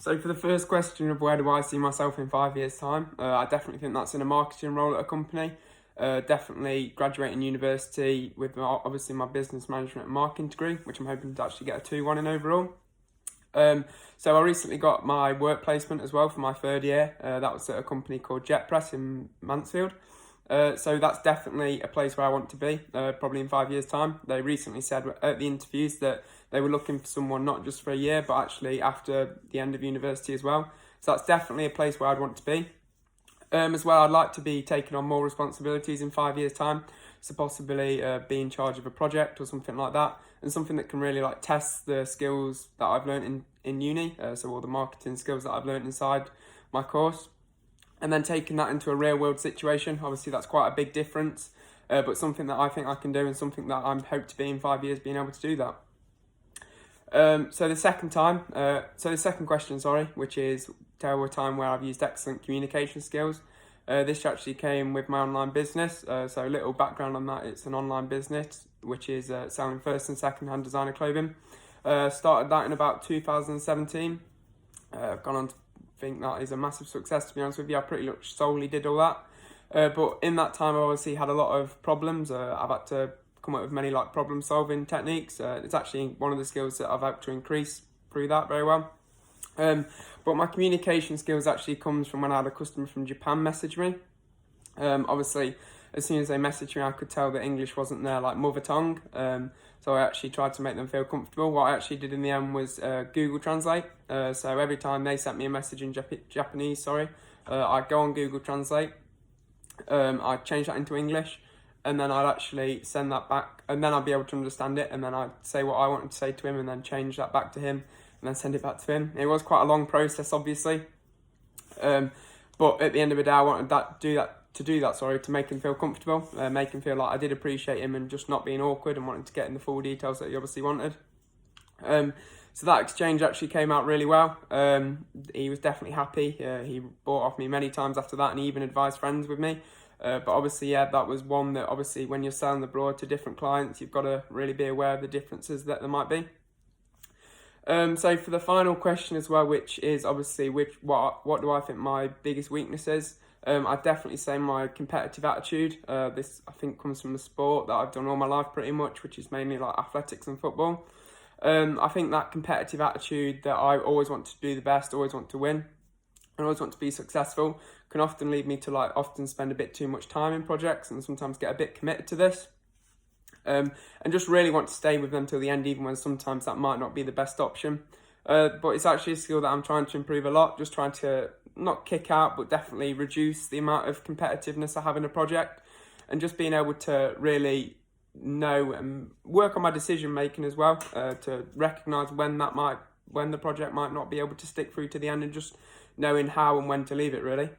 So for the first question of where do I see myself in 5 years' time, I definitely think that's in a marketing role at a company. Definitely graduating university with obviously my business management and marketing degree, which I'm hoping to actually get a 2-1 in overall. So I recently got my work placement as well for my third year. That was at a company called Jet Press in Mansfield. So that's definitely a place where I want to be, probably in 5 years' time. They recently said at the interviews that they were looking for someone not just for a year, but actually after the end of university as well. So that's definitely a place where I'd want to be. As well, I'd like to be taking on more responsibilities in 5 years' time. So possibly be in charge of a project or something like that, and something that can really like test the skills that I've learned in uni. So all the marketing skills that I've learned inside my course, and then taking that into a real world situation. Obviously, that's quite a big difference, but something that I think I can do, and something that I'm hope to be in 5 years, being able to do that. So the second question, which is tell a time where I've used excellent communication skills. This actually came with my online business. So a little background on that: it's an online business which is selling first and second hand designer clothing. Started that in about 2017. I've gone on to think that is a massive success, to be honest with you. I pretty much solely did all that. But in that time, I obviously had a lot of problems. I've had to come up with many like problem solving techniques. It's actually one of the skills that I've had to increase through that very well. But my communication skills actually comes from when I had a customer from Japan message me. Obviously, as soon as they messaged me, I could tell that English wasn't their like mother tongue. So I actually tried to make them feel comfortable. What I actually did in the end was Google Translate. So every time they sent me a message in Japanese, I'd go on Google Translate. I'd change that into English, and then I'd actually send that back, and then I'd be able to understand it, and then I'd say what I wanted to say to him, and then change that back to him, and then send it back to him. It was quite a long process, obviously, but at the end of the day, I wanted to make him feel comfortable, make him feel like I did appreciate him, and just not being awkward, and wanting to get in the full details that he obviously wanted. So that exchange actually came out really well. He was definitely happy. He bought off me many times after that, and he even advised friends with me. But obviously, yeah, that was one that obviously when you're selling abroad to different clients, you've got to really be aware of the differences that there might be. So for the final question as well, which is obviously what do I think my biggest weakness is? I'd definitely say my competitive attitude. This I think comes from the sport that I've done all my life pretty much, which is mainly like athletics and football. I think that competitive attitude that I always want to do the best, always want to win, and always want to be successful can often lead me to often spend a bit too much time in projects and sometimes get a bit committed to this. And just really want to stay with them till the end, even when sometimes that might not be the best option. But it's actually a skill that I'm trying to improve a lot, just trying to not kick out, but definitely reduce the amount of competitiveness I have in a project, and just being able to really know and work on my decision making as well, to recognise when the project might not be able to stick through to the end, and just knowing how and when to leave it really.